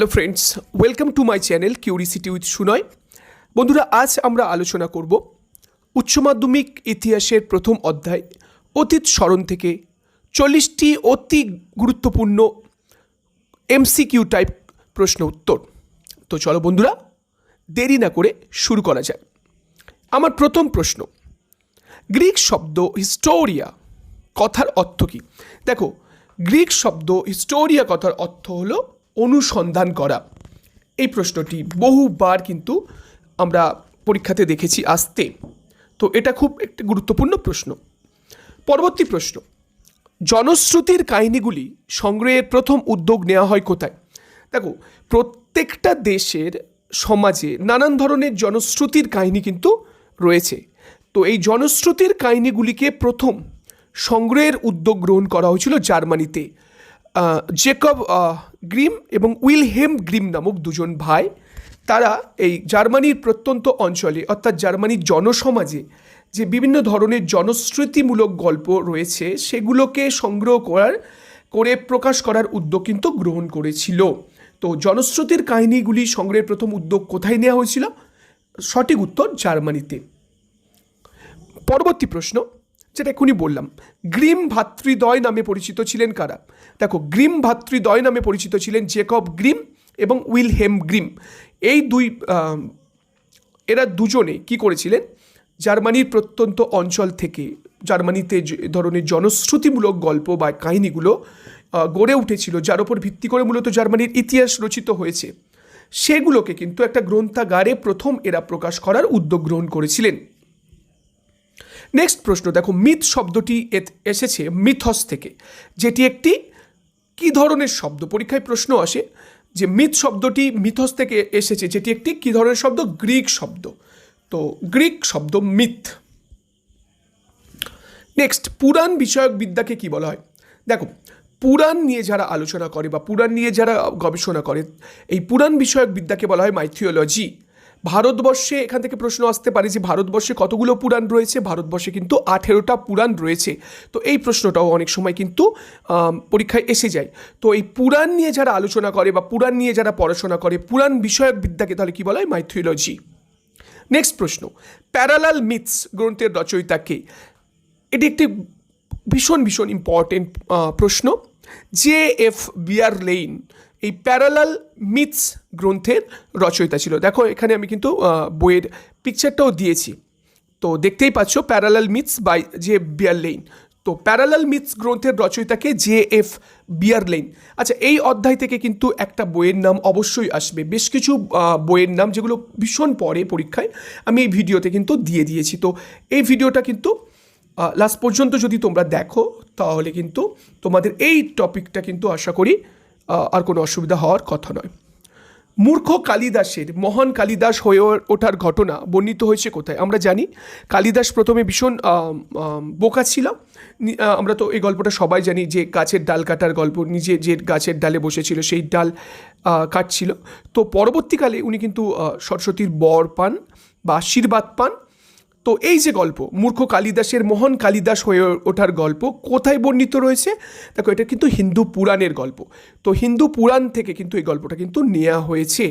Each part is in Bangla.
Hello friends, welcome to my channel curiosity with Sunoy. বন্ধুরা, আজ আমরা আলোচনা করব উচ্চ মাধ্যমিক ইতিহাসের প্রথম অধ্যায় অতীত স্মরণ থেকে 40টি অতি গুরুত্বপূর্ণ এমসিকিউ টাইপ প্রশ্ন উত্তর। তো চলো বন্ধুরা, দেরি না করে শুরু করা যায়। আমার প্রথম প্রশ্ন, গ্রিক শব্দ হিস্টোরিয়া কথার অর্থ কী? দেখো, গ্রিক শব্দ হিস্টোরিয়া কথার অর্থ হলো অনুসন্ধান করা। এই প্রশ্নটি বহুবার কিন্তু আমরা পরীক্ষাতে দেখেছি আসতে, তো এটা খুব একটি গুরুত্বপূর্ণ প্রশ্ন। পরবর্তী প্রশ্ন, জনশ্রুতির কাহিনীগুলি সংগ্রহের প্রথম উদ্যোগ নেওয়া হয় কোথায়? দেখো, প্রত্যেকটা দেশের সমাজে নানান ধরনের জনশ্রুতির কাহিনী কিন্তু রয়েছে। তো এই জনশ্রুতির কাহিনীগুলিকে প্রথম সংগ্রহের উদ্যোগ গ্রহণ করা হয়েছিল জার্মানিতে। জেকব গ্রিম এবং উইলহেম গ্রিম নামক দুজন ভাই, তারা এই জার্মানির প্রত্যন্ত অঞ্চলে অর্থাৎ জার্মানির জনসমাজে যে বিভিন্ন ধরনের জনশ্রুতিমূলক গল্প রয়েছে সেগুলোকে সংগ্রহ করে প্রকাশ করার উদ্যোগ কিন্তু গ্রহণ করেছিল। তো জনশ্রুতির কাহিনীগুলি সংগ্রহের প্রথম উদ্যোগ কোথায় নেওয়া হয়েছিল? সঠিক উত্তর জার্মানিতে। পরবর্তী প্রশ্ন, যেটা এখনই বললাম, গ্রিম ভাতৃদ্বয় নামে পরিচিত ছিলেন কারা? দেখো, গ্রিম ভাতৃদ্বয় নামে পরিচিত ছিলেন জেকব গ্রিম এবং উইলহেম গ্রিম। এই এরা দুজনে কি করেছিলেন? জার্মানির প্রত্যন্ত অঞ্চল থেকে জার্মানিতে যে ধরনের জনশ্রুতিমূলক গল্প বা কাহিনীগুলো গড়ে উঠেছিল, যার ওপর ভিত্তি করে মূলত জার্মানির ইতিহাস রচিত হয়েছে, সেগুলোকে কিন্তু একটা গ্রন্থাগারে প্রথম এরা প্রকাশ করার উদ্যোগ গ্রহণ করেছিলেন। নেক্সট প্রশ্ন, দেখো, মিথ শব্দটি এসেছে মিথস থেকে, যেটি একটি কী ধরনের শব্দ? পরীক্ষায় প্রশ্ন আসে যে মিথ শব্দটি মিথস থেকে এসেছে, যেটি একটি কী ধরনের শব্দ? গ্রিক শব্দ। তো গ্রিক শব্দ মিথ। নেক্সট, পুরাণ বিষয়ক বিদ্যাকে কি বলা হয়? দেখো, পুরাণ নিয়ে যারা আলোচনা করে বা পুরাণ নিয়ে যারা গবেষণা করে, এই পুরাণ বিষয়ক বিদ্যাকে বলা হয় মাইথিওলজি। ভারতবর্ষে এখান থেকে প্রশ্ন আসতে পারে যে ভারতবর্ষে কতগুলো পুরাণ রয়েছে? ভারতবর্ষে কিন্তু 18টা পুরাণ রয়েছে। তো এই প্রশ্নটাও অনেক সময় কিন্তু পরীক্ষায় এসে যায়। তো এই পুরাণ নিয়ে যারা আলোচনা করে বা পুরাণ নিয়ে যারা পড়াশোনা করে, পুরাণ বিষয়ক বিদ্যাকে তাহলে কী বলা হয়? মাইথিওলজি। নেক্সট প্রশ্ন, প্যারালাল মিথস গ্রন্থের রচয়িতা কে? এটি একটি ভীষণ ইম্পর্টেন্ট প্রশ্ন। জে.এফ. বিয়ারলেইন এই প্যারালাল মিথস গ্রন্থের রচয়িতা ছিল। দেখো, এখানে আমি কিন্তু বইয়ের পিকচারটাও দিয়েছি, তো দেখতেই পাচ্ছ প্যারালাল মিথস বাই জে.এফ. বিয়ারলেইন। তো প্যারালাল মিথস গ্রন্থের রচয়িতাকে জে.এফ. বিয়ারলেইন। আচ্ছা, এই অধ্যায় থেকে কিন্তু একটা বইয়ের নাম অবশ্যই আসবে, বেশ কিছু বইয়ের নাম যেগুলো ভীষণ পরে পরীক্ষায় আমি এই ভিডিওতে কিন্তু দিয়ে দিয়েছি। তো এই ভিডিওটা কিন্তু লাস্ট পর্যন্ত যদি তোমরা দেখো, তাহলে কিন্তু তোমাদের এই টপিকটা কিন্তু আশা করি আর কোনো অসুবিধা হওয়ার কথা নয়। মূর্খ কালিদাসের মহান কালিদাস হয়ে ওঠার ঘটনা বর্ণিত হয়েছে কোথায়? আমরা জানি কালিদাস প্রথমে ভীষণ বোকা ছিল। আমরা তো এই গল্পটা সবাই জানি, যে গাছের ডাল কাটার গল্প, নিজে যে গাছের ডালে বসেছিল সেই ডাল কাটছিল। তো পরবর্তীকালে উনি কিন্তু সরস্বতীর বর পান বা আশীর্বাদ পান। তো এই যে গল্প, মূর্খ কালিদাসের মহান কালিদাস হয়ে ওঠার গল্প কোথায় বর্ণিত রয়েছে? দেখো, এটা কিন্তু হিন্দু পুরাণের গল্প। তো হিন্দু পুরাণ থেকে কিন্তু এই গল্পটা কিন্তু নেওয়া হয়েছে।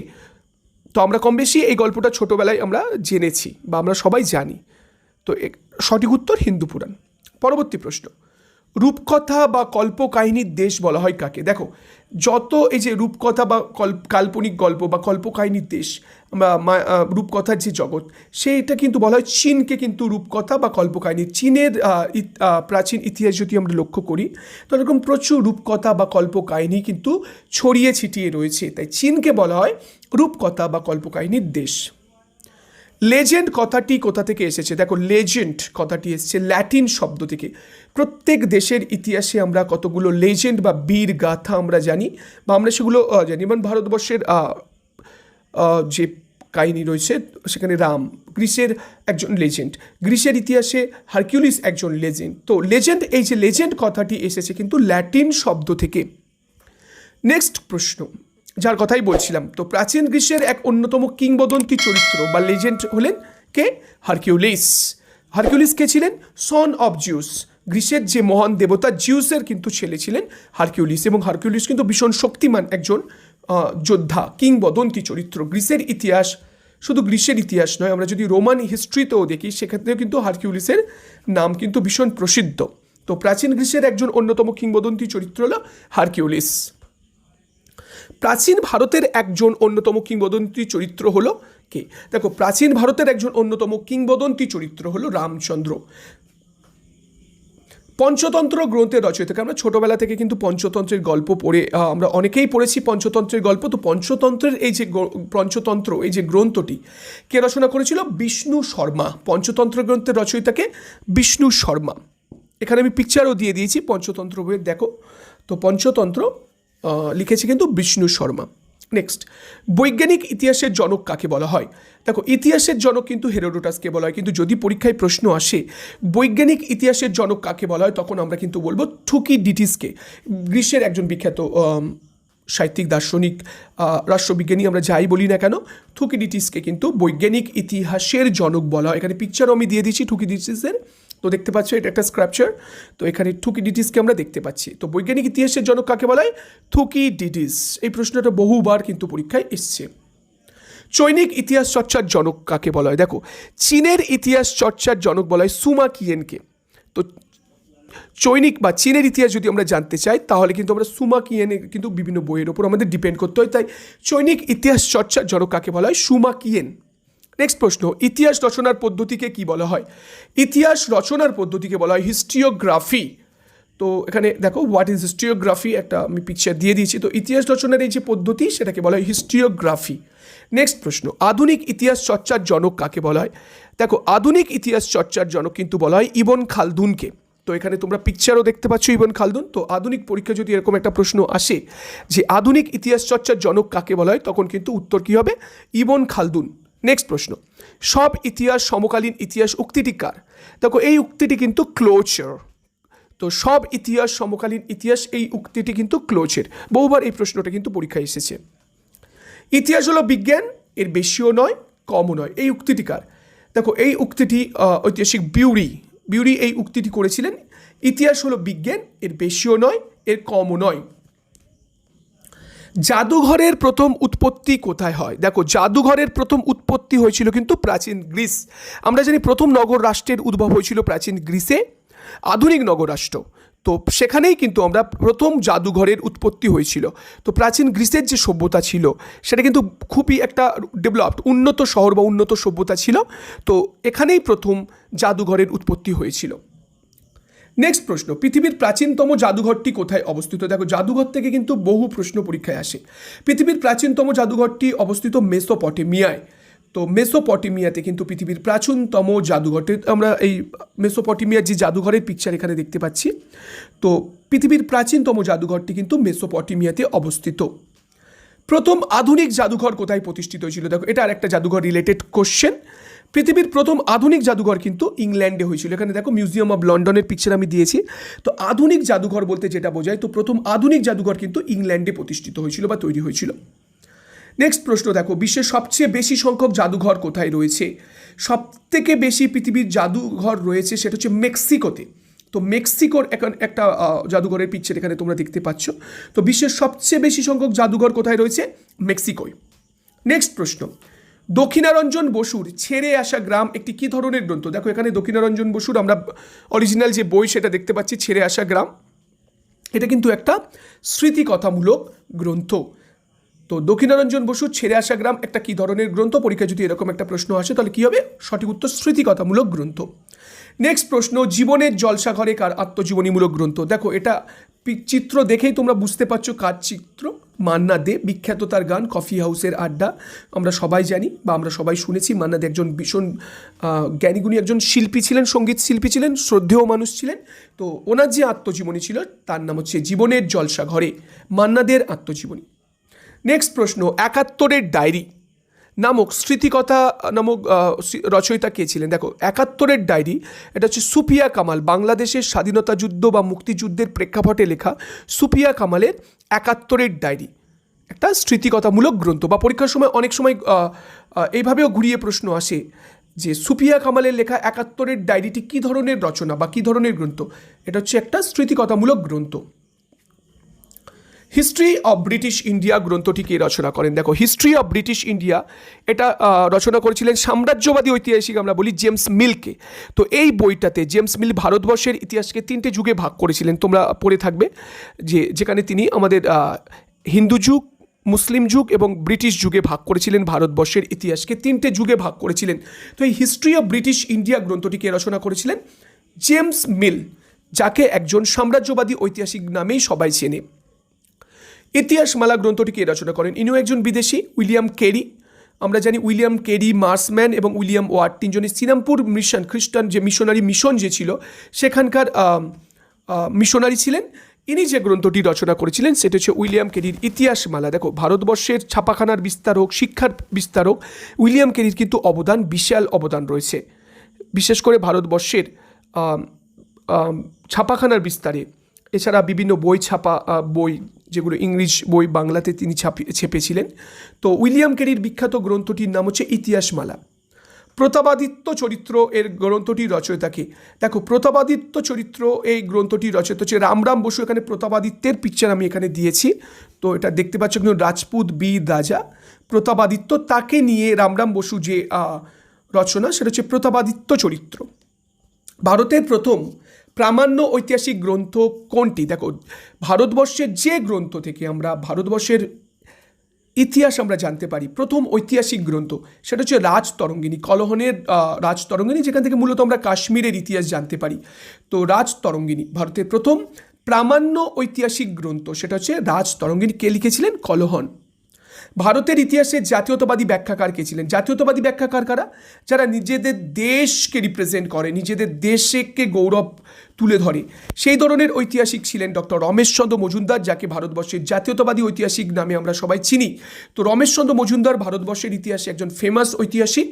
তো আমরা কম বেশি এই গল্পটা ছোটোবেলায় আমরা জেনেছি বা আমরা সবাই জানি। তো সঠিক উত্তর হিন্দু পুরাণ। পরবর্তী প্রশ্ন, রূপকথা বা কল্পকাহিনীর দেশ বলা হয় কাকে? দেখো, যত এই যে রূপকথা বা কাল্পনিক গল্প বা কল্পকাহিনীর দেশ বা রূপকথার যে জগৎ, সেইটা কিন্তু বলা হয় চীনকে কিন্তু রূপকথা বা কল্পকাহিনী। চীনের প্রাচীন ইতিহাস যদি আমরা লক্ষ্য করি, তো এরকম প্রচুর রূপকথা বা কল্পকাহিনী কিন্তু ছড়িয়ে ছিটিয়ে রয়েছে, তাই চীনকে বলা হয় রূপকথা বা কল্পকাহিনীর দেশ। লেজেন্ড কথাটি কোথা থেকে এসেছে? দেখো, লেজেন্ড কথাটি এসেছে ল্যাটিন শব্দ থেকে। প্রত্যেক দেশের ইতিহাসে আমরা কতগুলো লেজেন্ড বা বীর গাথা আমরা জানি বা আমরা সেগুলো জানি। যেমন ভারতবর্ষের যে কাহিনী রয়েছে, সেখানে রাম গ্রিসের একজন লেজেন্ড, গ্রিসের ইতিহাসে হারকিউলিস একজন লেজেন্ড। তো লেজেন্ড, এই যে লেজেন্ড কথাটি এসেছে কিন্তু ল্যাটিন শব্দ থেকে। নেক্সট প্রশ্ন, যার কথাই বলছিলাম, তো প্রাচীন গ্রীসের এক অন্যতম কিংবদন্তি চরিত্র বা লেজেন্ড হলেন কে? হারকিউলিস। হারকিউলিস কে ছিলেন? Son of Zeus. গ্রীসের যে মহান দেবতা জিউসের কিন্তু ছেলে ছিলেন হারকিউলিস, এবং হারকিউলিস কিন্তু ভীষণ শক্তিমান একজন যোদ্ধা, কিংবদন্তি চরিত্র। গ্রিসের ইতিহাস, শুধু গ্রিসের ইতিহাস নয়, আমরা যদি রোমান হিস্ট্রিতেও দেখি সেক্ষেত্রেও কিন্তু হারকিউলিসের নাম কিন্তু ভীষণ প্রসিদ্ধ। তো প্রাচীন গ্রিসের একজন অন্যতম কিংবদন্তি চরিত্র হলো হারকিউলিস। প্রাচীন ভারতের একজন অন্যতম কিংবদন্তি চরিত্র হলো কে? দেখো, প্রাচীন ভারতের একজন অন্যতম কিংবদন্তি চরিত্র হলো রামচন্দ্র। পঞ্চতন্ত্র গ্রন্থের রচয়িতা, আমরা ছোটবেলা থেকে কিন্তু পঞ্চতন্ত্রের গল্প পড়ে আমরা অনেকেই পড়েছি পঞ্চতন্ত্রের গল্প। তো পঞ্চতন্ত্রের পঞ্চতন্ত্র এই যে গ্রন্থটি কে রচনা করেছিল? বিষ্ণু শর্মা। পঞ্চতন্ত্র গ্রন্থের রচয়িতাকে বিষ্ণু শর্মা। এখানে আমি পিকচারও দিয়ে দিয়েছি পঞ্চতন্ত্র বইয়ের, দেখো। তো পঞ্চতন্ত্র লিখেছে কিন্তু বিষ্ণু শর্মা। নেক্সট, বৈজ্ঞানিক ইতিহাসের জনক কাকে বলা হয়? দেখো, ইতিহাসের জনক কিন্তু হেরোডোটাসকে বলা হয়, কিন্তু যদি পরীক্ষায় প্রশ্ন আসে বৈজ্ঞানিক ইতিহাসের জনক কাকে বলা হয়, তখন আমরা কিন্তু বলবো থুকিডিডিসকে। গ্রীসের একজন বিখ্যাত সাহিত্যিক, দার্শনিক, রাষ্ট্রবিজ্ঞানী আমরা যাই বলি না কেন, থুকিডিডিসকে কিন্তু বৈজ্ঞানিক ইতিহাসের জনক বলা হয়। এখানে পিকচারও আমি দিয়ে দিচ্ছি থুকিডিডিসের, তো দেখতে পাচ্ছ এটা একটা স্ক্রাপচার। তো এখানে থুকিডিডিসকে আমরা দেখতে পাচ্ছি। তো বৈজ্ঞানিক ইতিহাসের জনক কাকে বলা হয়? থুকিডিডিস। এই প্রশ্নটা বহুবার কিন্তু পরীক্ষায় এসছে। চৈনিক ইতিহাস চর্চার জনক কাকে বলা হয়? দেখো, চীনের ইতিহাস চর্চার জনক বলা হয় সুমা কিয়েনকে। তো চৈনিক বা চীনের ইতিহাস যদি আমরা জানতে চাই তাহলে কিন্তু আমরা সুমা কিয়েনের কিন্তু বিভিন্ন বইয়ের ওপর আমাদের ডিপেন্ড করতে হয়। তাই চৈনিক ইতিহাস চর্চার জনক কাকে বলা হয়? সুমা কিয়েন। নেক্সট প্রশ্ন, ইতিহাস রচনার পদ্ধতিকে কি বলা হয়? ইতিহাস রচনার পদ্ধতিকে বলা হয় হিস্টিওগ্রাফি। তো এখানে দেখো, হোয়াট ইজ হিস্টিওগ্রাফি, একটা আমি পিকচার দিয়ে দিয়েছি। তো ইতিহাস রচনার এই যে পদ্ধতি সেটাকে বলা হয় হিস্টিওগ্রাফি। নেক্সট প্রশ্ন, আধুনিক ইতিহাস চর্চার জনক কাকে বলা হয়? দেখো, আধুনিক ইতিহাস চর্চার জনক কিন্তু বলা হয় ইবন খালদুনকে। তো এখানে তোমরা পিকচারও দেখতে পাচ্ছ ইবন খালদুন। তো আধুনিক পরীক্ষা যদি এরকম একটা প্রশ্ন আসে যে আধুনিক ইতিহাস চর্চার জনক কাকে বলা হয়, তখন কিন্তু উত্তর কী হবে? ইবন খালদুন। নেক্সট প্রশ্ন, সব ইতিহাস সমকালীন ইতিহাস উক্তিটি কার? দেখো, এই উক্তিটি কিন্তু ক্লোচার। তো সব ইতিহাস সমকালীন ইতিহাস, এই উক্তিটি কিন্তু ক্লোচের। বহুবার এই প্রশ্নটা কিন্তু পরীক্ষায় এসেছে। ইতিহাস হলো বিজ্ঞান, এর বেশিও নয় কমও নয়, এই উক্তিটি কার? দেখো, এই উক্তিটি ঐতিহাসিক বিউরি এই উক্তিটি করেছিলেন। ইতিহাস হলো বিজ্ঞান, এর বেশিও নয় এর কমও নয়। জাদুঘরের প্রথম উৎপত্তি কোথায় হয়? দেখো, জাদুঘরের প্রথম উৎপত্তি হয়েছিল কিন্তু প্রাচীন গ্রিস। আমরা জানি প্রথম নগর রাষ্ট্রের উদ্ভব হয়েছিল প্রাচীন গ্রিসে, আধুনিক নগর রাষ্ট্র। তো সেখানেই কিন্তু আমরা প্রথম জাদুঘরের উৎপত্তি হয়েছিল। তো প্রাচীন গ্রিসের যে সভ্যতা ছিল সেটা কিন্তু খুবই একটা ডেভেলপড, উন্নত শহর বা উন্নত সভ্যতা ছিল। তো এখানেই প্রথম জাদুঘরের উৎপত্তি হয়েছিল। নেক্সট প্রশ্ন, পৃথিবীর প্রাচীনতম জাদুঘরটি কোথায় অবস্থিত? দেখো, জাদুঘর থেকে কিন্তু বহু প্রশ্ন পরীক্ষায় আসে। পৃথিবীর প্রাচীনতম জাদুঘরটি অবস্থিত মেসোপটেমিয়ায়। তো মেসোপটেমিয়াতে কিন্তু পৃথিবীর প্রাচীনতম জাদুঘরটি, আমরা এই মেসোপটেমিয়ার যে জাদুঘরের পিকচার এখানে দেখতে পাচ্ছি। তো পৃথিবীর প্রাচীনতম জাদুঘরটি কিন্তু মেসোপটেমিয়াতে অবস্থিত। প্রথম আধুনিক জাদুঘর কোথায় প্রতিষ্ঠিত হয়েছিল? দেখো, এটা আর একটা জাদুঘর রিলেটেড কোশ্চেন। পৃথিবীর প্রথম আধুনিক জাদুঘর কিন্তু ইংল্যান্ডে হয়েছিল। এখানে দেখো, মিউজিয়াম অফ লন্ডনের পিকচার আমি দিয়েছি। তো আধুনিক জাদুঘর বলতে যেটা বোঝায়, তো প্রথম আধুনিক জাদুঘর কিন্তু ইংল্যান্ডে প্রতিষ্ঠিত হয়েছিল বা তৈরি হয়েছিল। নেক্সট প্রশ্ন, দেখো, বিশ্বের সবচেয়ে বেশি সংখ্যক জাদুঘর কোথায় রয়েছে? সবথেকে বেশি পৃথিবীর জাদুঘর রয়েছে সেটা হচ্ছে মেক্সিকোতে। তো মেক্সিকোর একটা জাদুঘরের পিকচার এখানে তোমরা দেখতে পাচ্ছ। তো বিশ্বের সবচেয়ে বেশি সংখ্যক জাদুঘর কোথায় রয়েছে? মেক্সিকোয়। নেক্সট প্রশ্ন, দক্ষিণারঞ্জন বসুর ছেড়ে আসা গ্রাম একটি কী ধরনের গ্রন্থ? দেখো, এখানে দক্ষিণারঞ্জন বসুর আমরা অরিজিনাল যে বই সেটা দেখতে পাচ্ছি, ছেড়ে আসা গ্রাম। এটা কিন্তু একটা স্মৃতিকথামূলক গ্রন্থ। তো দক্ষিণারঞ্জন বসুর ছেড়ে আসা গ্রাম একটা কী ধরনের গ্রন্থ? পরীক্ষা যদি এরকম একটা প্রশ্ন আসে তাহলে কী হবে? সঠিক উত্তর স্মৃতিকথামূলক গ্রন্থ। নেক্সট প্রশ্ন, জীবনের জলসাঘরে কার আত্মজীবনীমূলক গ্রন্থ? দেখো, এটা চিত্র দেখেই তোমরা বুঝতে পারছো কার চিত্র। মান্না দে, বিখ্যাত তার গান কফি হাউসের আড্ডা আমরা সবাই জানি বা আমরা সবাই শুনেছি। মান্না দে একজন ভীষণ জ্ঞানীগুণী একজন শিল্পী ছিলেন, সঙ্গীত শিল্পী ছিলেন, শ্রদ্ধেয় মানুষ ছিলেন। তো ওনার যে আত্মজীবনী ছিল তার নাম হচ্ছে জীবনের জলসাঘরে, মান্না দের আত্মজীবনী। নেক্সট প্রশ্ন, ৭১-এর ডায়েরি নামক স্মৃতিকথা নামক রচয়িতা কে ছিলেন? দেখো, ৭১-এর ডায়েরি এটা হচ্ছে সুফিয়া কামাল, বাংলাদেশের স্বাধীনতা যুদ্ধ বা মুক্তিযুদ্ধের প্রেক্ষাপটে লেখা সুফিয়া কামালের ৭১-এর ডায়েরি একটা স্মৃতিকথামূলক গ্রন্থ। বা পরীক্ষার সময় অনেক সময় এইভাবেও ঘুরিয়ে প্রশ্ন আসে যে সুফিয়া কামালের লেখা ৭১-এর ডায়েরিটি কী ধরনের রচনা বা কী ধরনের গ্রন্থ? এটা হচ্ছে একটা স্মৃতিকথামূলক গ্রন্থ। হিস্ট্রি অফ ব্রিটিশ ইন্ডিয়া গ্রন্থটি কে রচনা করেন? দেখো, হিস্ট্রি অফ ব্রিটিশ ইন্ডিয়া এটা রচনা করেছিলেন সাম্রাজ্যবাদী ঐতিহাসিক আমরা বলি জেমস মিলকে। তো এই বইটাতে জেমস মিল ভারতবর্ষের ইতিহাসকে 3টে যুগে ভাগ করেছিলেন, তোমরা পড়ে থাকবে, যেখানে তিনি আমাদের হিন্দু যুগ, মুসলিম যুগ এবং ব্রিটিশ যুগে ভাগ করেছিলেন। ভারতবর্ষের ইতিহাসকে 3টে যুগে ভাগ করেছিলেন। তো এই হিস্ট্রি অফ ব্রিটিশ ইন্ডিয়া গ্রন্থটি কে রচনা করেছিলেন? জেমস মিল, যাকে একজন সাম্রাজ্যবাদী ঐতিহাসিক নামেই সবাই চেনে। ইতিহাসমালা গ্রন্থটি কে রচনা করেন? ইনিও একজন বিদেশি, উইলিয়াম কেরি। আমরা জানি উইলিয়াম কেরি, মার্সম্যান এবং উইলিয়াম ওয়ার্ড তিনজনই শ্রীরামপুর মিশন, খ্রিস্টান যে মিশনারি মিশন যে ছিল সেখানকার মিশনারি ছিলেন। ইনি যে গ্রন্থটি রচনা করেছিলেন সেটা হচ্ছে উইলিয়াম কেরির ইতিহাসমালা। দেখো, ভারতবর্ষের ছাপাখানার বিস্তারক, শিক্ষার বিস্তারক উইলিয়াম কেরির কিন্তু অবদান, বিশাল অবদান রয়েছে, বিশেষ করে ভারতবর্ষের ছাপাখানার বিস্তারে। এছাড়া বিভিন্ন বই ছাপা, বই যেগুলো ইংলিশ বই বাংলাতে তিনি ছেপেছিলেন। তো উইলিয়াম কেরির বিখ্যাত গ্রন্থটির নাম হচ্ছে ইতিহাসমালা। প্রতাপাদিত্য চরিত্র এর গ্রন্থটির রচয়িতাকে? দেখো, প্রতাপাদিত্য চরিত্র এই গ্রন্থটির রচয়িতা হচ্ছে রামরাম বসু। এখানে প্রতাপাদিত্যের পিকচার আমি এখানে দিয়েছি, তো এটা দেখতে পাচ্ছ কিন্তু রাজপুত বীর রাজা প্রতাপাদিত্য, তাকে নিয়ে রামরাম বসু যে রচনা সেটা হচ্ছে প্রতাপাদিত্য চরিত্র। ভারতের প্রথম প্রামাণ্য ঐতিহাসিক গ্রন্থ কোনটি? দেখো, ভারতবর্ষের যে গ্রন্থ থেকে আমরা ভারতবর্ষের ইতিহাস আমরা জানতে পারি, প্রথম ঐতিহাসিক গ্রন্থ সেটা হচ্ছে রাজতরঙ্গিনী, কলহনের রাজতরঙ্গিনী, যেখান থেকে মূলত আমরা কাশ্মীরের ইতিহাস জানতে পারি। তো রাজতরঙ্গিনী ভারতের প্রথম প্রামাণ্য ঐতিহাসিক গ্রন্থ, সেটা হচ্ছে রাজতরঙ্গিনী। কে লিখেছিলেন? কলহন। ভারতের ইতিহাসের জাতীয়তাবাদী ব্যাখ্যাকার কে ছিলেন? জাতীয়তাবাদী ব্যাখ্যাকার কারা? যারা নিজেদের দেশকে রিপ্রেজেন্ট করে, নিজেদের দেশকে গৌরব তুলে ধরে, সেই ধরনের ঐতিহাসিক ছিলেন ডক্টর রমেশচন্দ্র মজুমদার, যাকে ভারতবর্ষের জাতীয়তাবাদী ঐতিহাসিক নামে আমরা সবাই চিনি। তো রমেশচন্দ্র মজুমদার ভারতবর্ষের ইতিহাসে একজন ফেমাস ঐতিহাসিক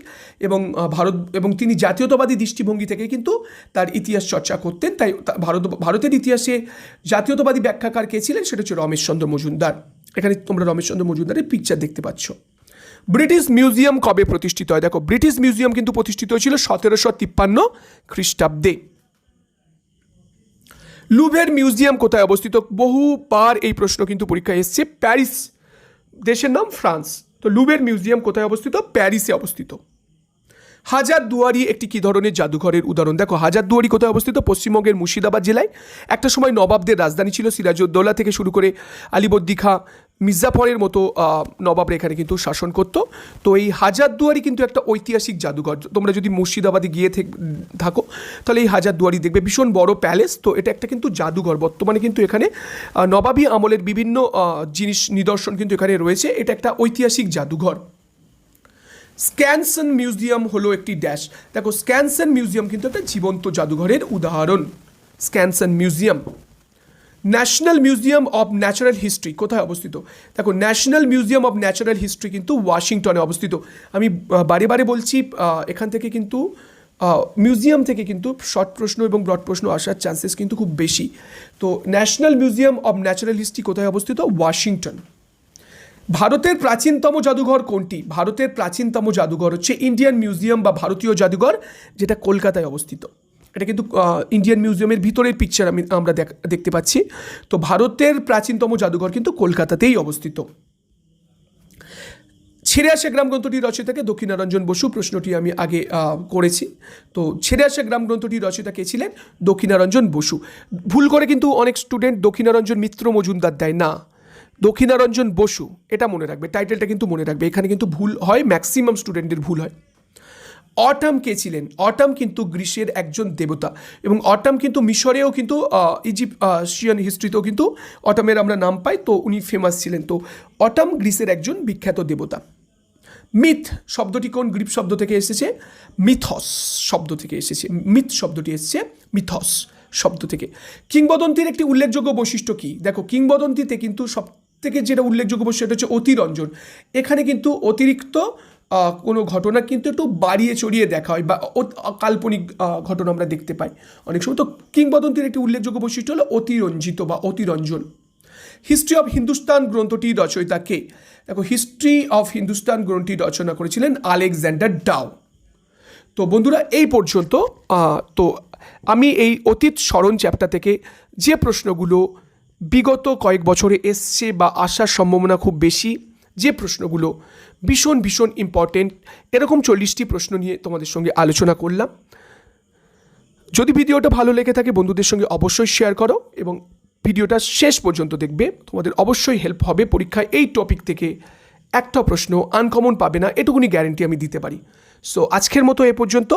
এবং তিনি জাতীয়তাবাদী দৃষ্টিভঙ্গি থেকে কিন্তু তার ইতিহাস চর্চা করতেন। তাই ভারতের ইতিহাসে জাতীয়তাবাদী ব্যাখ্যাকার কে ছিলেন? সেটা হচ্ছে রমেশচন্দ্র মজুমদার। এখানে তোমরা রমেশচন্দ্র মজুমদারের পিকচার দেখতে পাচ্ছ। ব্রিটিশ মিউজিয়াম কবে প্রতিষ্ঠিত হয়? দেখো, ব্রিটিশ মিউজিয়াম কিন্তু প্রতিষ্ঠিত হয়েছিল 1753 খ্রিস্টাব্দে। লুভের মিউজিয়াম কোথায় অবস্থিত? বহুবার এই প্রশ্ন কিন্তু পরীক্ষায় এসছে। প্যারিস, দেশের নাম ফ্রান্স। তো লুভের মিউজিয়াম কোথায় অবস্থিত? প্যারিসে অবস্থিত। হাজারদুয়ারি একটি কী ধরনের জাদুঘরের উদাহরণ? দেখো, হাজারদুয়ারি কোথায় অবস্থিত? পশ্চিমবঙ্গের মুর্শিদাবাদ জেলায়। একটা সময় নবাবদের রাজধানী ছিল। সিরাজউদ্দৌলা থেকে শুরু করে আলিবর্দী খাঁ, মির্জাফরের মতো নবাবরা এখানে কিন্তু শাসন করত। তো এই হাজারদুয়ারি কিন্তু একটা ঐতিহাসিক জাদুঘর। তোমরা যদি মুর্শিদাবাদে গিয়ে থাকো তাহলে এই হাজারদুয়ারি দেখবে, ভীষণ বড় প্যালেস। তো এটা একটা কিন্তু জাদুঘর। বর্তমানে কিন্তু এখানে নবাবী আমলের বিভিন্ন জিনিস নিদর্শন কিন্তু এখানে রয়েছে। এটা একটা ঐতিহাসিক জাদুঘর। স্ক্যানসন মিউজিয়াম হলো একটি ড্যাশ। দেখো, স্ক্যানসন মিউজিয়াম কিন্তু একটা জীবন্ত জাদুঘরের উদাহরণ। Skansen museum. National museum of natural history কোথায় অবস্থিত? দেখো, national museum of natural history কিন্তু ওয়াশিংটনে অবস্থিত। আমি বারে বারে বলছি, এখান থেকে কিন্তু মিউজিয়াম থেকে কিন্তু শর্ট প্রশ্ন এবং ব্রড প্রশ্ন আসার চান্সেস কিন্তু খুব বেশি। তো national museum of natural history কোথায় অবস্থিত? ওয়াশিংটন। ভারতের প্রাচীনতম জাদুঘর কোনটি? ভারতের প্রাচীনতম জাদুঘর হচ্ছে ইন্ডিয়ান মিউজিয়াম বা ভারতীয় জাদুঘর, যেটা কলকাতায় অবস্থিত। এটা কিন্তু ইন্ডিয়ান মিউজিয়ামের ভিতরের পিকচার আমরা দেখতে পাচ্ছি। তো ভারতের প্রাচীনতম জাদুঘর কিন্তু কলকাতাতেই অবস্থিত। ছেড়ে আসা গ্রাম গ্রন্থটির রচয়িতাকে? দক্ষিণারঞ্জন বসু। প্রশ্নটি আমি আগে করেছি। তো ছেড়ে আসা গ্রাম গ্রন্থটির রচয়িতা কে ছিলেন? দক্ষিণারঞ্জন বসু। ভুল করে কিন্তু অনেক স্টুডেন্ট দক্ষিণারঞ্জন মিত্র মজুমদার দেয় না, দক্ষিণারঞ্জন বসু, এটা মনে রাখবে, টাইটেলটা কিন্তু মনে রাখবে। এখানে কিন্তু ভুল হয়, ম্যাক্সিমাম স্টুডেন্টের ভুল হয়। অটাম কে ছিলেন? অটাম কিন্তু গ্রীসের একজন দেবতা, এবং অটাম কিন্তু মিশরেও কিন্তু ইজিপশিয়ান হিস্ট্রিতেও কিন্তু অটামের আমরা নাম পাই। তো উনি ফেমাস ছিলেন। তো অটাম গ্রীসের একজন বিখ্যাত দেবতা। মিথ শব্দটি কোন গ্রিক শব্দ থেকে এসেছে? মিথস শব্দ থেকে এসেছে। মিথ শব্দটি এসেছে মিথস শব্দ থেকে। কিংবদন্তির একটি উল্লেখযোগ্য বৈশিষ্ট্য কি? দেখো, কিংবদন্তিতে কিন্তু সব থেকে যেটা উল্লেখযোগ্য বৈশিষ্ট্য সেটা হচ্ছে অতিরঞ্জন। এখানে কিন্তু অতিরিক্ত কোনো ঘটনা কিন্তু একটু বাড়িয়ে চড়িয়ে দেখা হয় বা কাল্পনিক ঘটনা আমরা দেখতে পাই অনেক সময়। তো কিংবদন্তির একটি উল্লেখযোগ্য বৈশিষ্ট্য হলো অতিরঞ্জিত বা অতিরঞ্জন। হিস্ট্রি অফ হিন্দুস্তান গ্রন্থটির রচয়িতা কে? দেখো, হিস্ট্রি অফ হিন্দুস্তান গ্রন্থটি রচনা করেছিলেন আলেকজান্ডার ডাও। তো বন্ধুরা, এই পর্যন্ত তো আমি এই অতীত স্মরণ চ্যাপ্টার থেকে যে প্রশ্নগুলো বিগত কয়েক বছরে এসছে বা আসার সম্ভাবনা খুব বেশি, যে প্রশ্নগুলো ভীষণ ভীষণ ইম্পর্টেন্ট, এরকম 40টি প্রশ্ন নিয়ে তোমাদের সঙ্গে আলোচনা করলাম। যদি ভিডিওটা ভালো লেগে থাকে বন্ধুদের সঙ্গে অবশ্যই শেয়ার করো এবং ভিডিওটা শেষ পর্যন্ত দেখবে, তোমাদের অবশ্যই হেল্প হবে। পরীক্ষায় এই টপিক থেকে একটা প্রশ্ন আনকমন পাবে না, এটুকুনি গ্যারেন্টি আমি দিতে পারি। সো আজকের মতো এ পর্যন্ত।